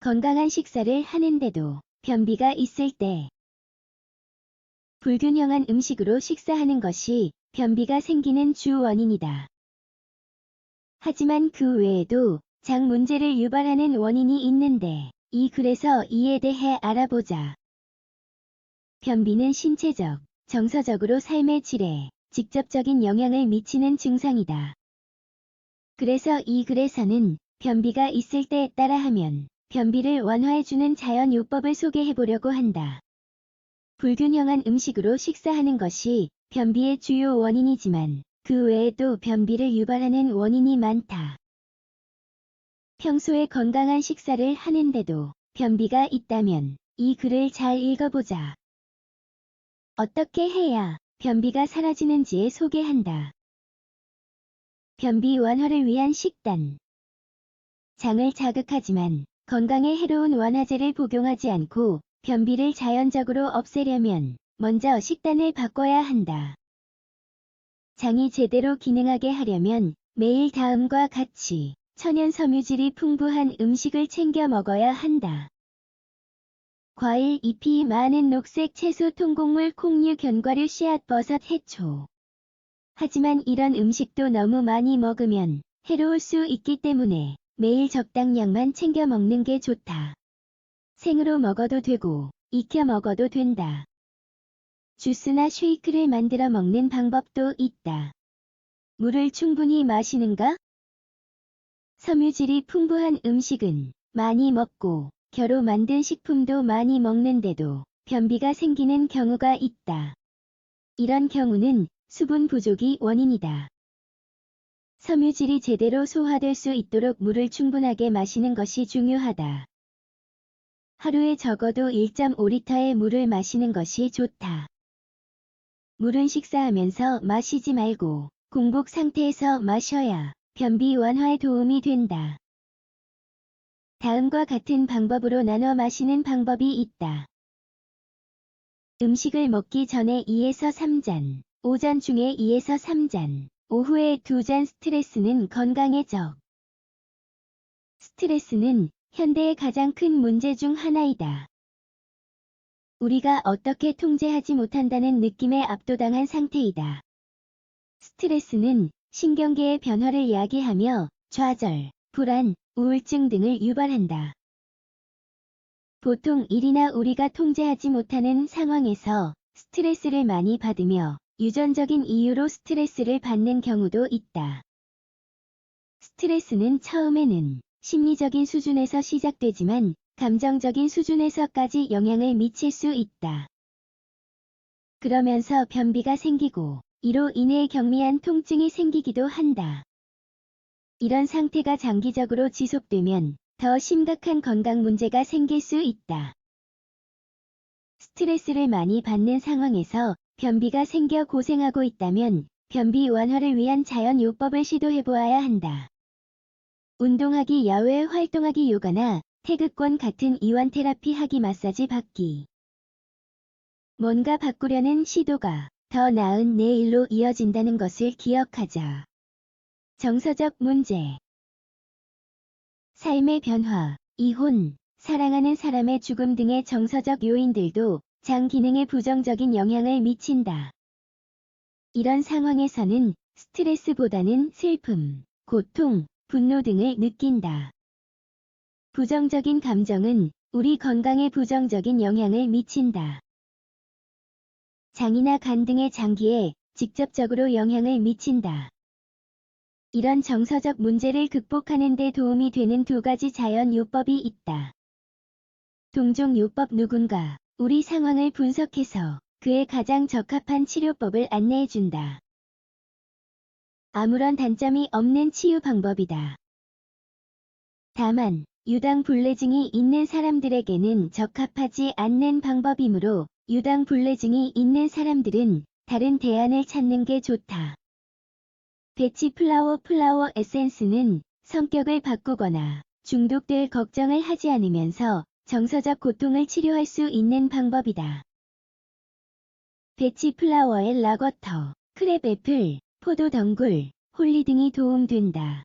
건강한 식사를 하는데도 변비가 있을 때 불균형한 음식으로 식사하는 것이 변비가 생기는 주 원인이다. 하지만 그 외에도 장 문제를 유발하는 원인이 있는데 이 글에서 이에 대해 알아보자. 변비는 신체적, 정서적으로 삶의 질에 직접적인 영향을 미치는 증상이다. 그래서 이 글에서는 변비가 있을 때에 따라하면 변비를 완화해주는 자연요법을 소개해보려고 한다. 불균형한 음식으로 식사하는 것이 변비의 주요 원인이지만 그 외에도 변비를 유발하는 원인이 많다. 평소에 건강한 식사를 하는데도 변비가 있다면 이 글을 잘 읽어보자. 어떻게 해야 변비가 사라지는지에 소개한다. 변비 완화를 위한 식단. 장을 자극하지만 건강에 해로운 완화제를 복용하지 않고 변비를 자연적으로 없애려면 먼저 식단을 바꿔야 한다. 장이 제대로 기능하게 하려면 매일 다음과 같이 천연 섬유질이 풍부한 음식을 챙겨 먹어야 한다. 과일, 잎이 많은 녹색 채소, 통곡물, 콩류, 견과류, 씨앗, 버섯, 해초. 하지만 이런 음식도 너무 많이 먹으면 해로울 수 있기 때문에 매일 적당량만 챙겨 먹는 게 좋다. 생으로 먹어도 되고 익혀 먹어도 된다. 주스나 쉐이크를 만들어 먹는 방법도 있다. 물을 충분히 마시는가? 섬유질이 풍부한 음식은 많이 먹고 겨로 만든 식품도 많이 먹는데도 변비가 생기는 경우가 있다. 이런 경우는 수분 부족이 원인이다. 섬유질이 제대로 소화될 수 있도록 물을 충분하게 마시는 것이 중요하다. 하루에 적어도 1.5리터의 물을 마시는 것이 좋다. 물은 식사하면서 마시지 말고 공복 상태에서 마셔야 변비 완화에 도움이 된다. 다음과 같은 방법으로 나눠 마시는 방법이 있다. 음식을 먹기 전에 2에서 3잔, 오전 중에 2에서 3잔, 오후에 2잔. 스트레스는 건강에 적. 스트레스는 현대의 가장 큰 문제 중 하나이다. 우리가 어떻게 통제하지 못한다는 느낌에 압도당한 상태이다. 스트레스는 신경계의 변화를 야기하며 좌절, 불안, 우울증 등을 유발한다. 보통 일이나 우리가 통제하지 못하는 상황에서 스트레스를 많이 받으며 유전적인 이유로 스트레스를 받는 경우도 있다. 스트레스는 처음에는 심리적인 수준에서 시작되지만 감정적인 수준에서까지 영향을 미칠 수 있다. 그러면서 변비가 생기고 이로 인해 경미한 통증이 생기기도 한다. 이런 상태가 장기적으로 지속되면 더 심각한 건강 문제가 생길 수 있다. 스트레스를 많이 받는 상황에서 변비가 생겨 고생하고 있다면 변비 완화를 위한 자연요법을 시도해보아야 한다. 운동하기, 야외 활동하기, 요가나 태극권 같은 이완 테라피 하기, 마사지 받기. 뭔가 바꾸려는 시도가 더 나은 내일로 이어진다는 것을 기억하자. 정서적 문제. 삶의 변화, 이혼, 사랑하는 사람의 죽음 등의 정서적 요인들도 장 기능에 부정적인 영향을 미친다. 이런 상황에서는 스트레스보다는 슬픔, 고통, 분노 등을 느낀다. 부정적인 감정은 우리 건강에 부정적인 영향을 미친다. 장이나 간 등의 장기에 직접적으로 영향을 미친다. 이런 정서적 문제를 극복하는 데 도움이 되는 2가지 자연요법이 있다. 동종요법. 누군가 우리 상황을 분석해서 그에 가장 적합한 치료법을 안내해준다. 아무런 단점이 없는 치유 방법이다. 다만 유당불내증이 있는 사람들에게는 적합하지 않는 방법이므로 유당불내증이 있는 사람들은 다른 대안을 찾는 게 좋다. 배치 플라워 에센스는 성격을 바꾸거나 중독될 걱정을 하지 않으면서 정서적 고통을 치료할 수 있는 방법이다. 배치 플라워의 락워터, 크랩애플, 포도 덩굴, 홀리 등이 도움된다.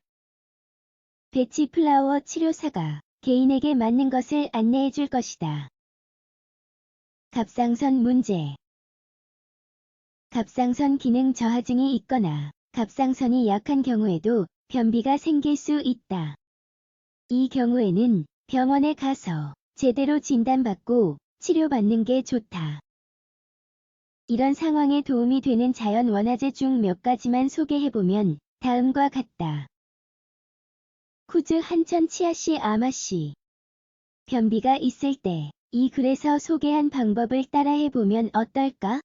배치 플라워 치료사가 개인에게 맞는 것을 안내해 줄 것이다. 갑상선 문제. 갑상선 기능 저하증이 있거나 갑상선이 약한 경우에도 변비가 생길 수 있다. 이 경우에는 병원에 가서 제대로 진단받고 치료받는 게 좋다. 이런 상황에 도움이 되는 자연 원화제 중 몇 가지만 소개해보면 다음과 같다. 쿠즈 한천 치아씨 아마씨. 변비가 있을 때 이 글에서 소개한 방법을 따라해보면 어떨까?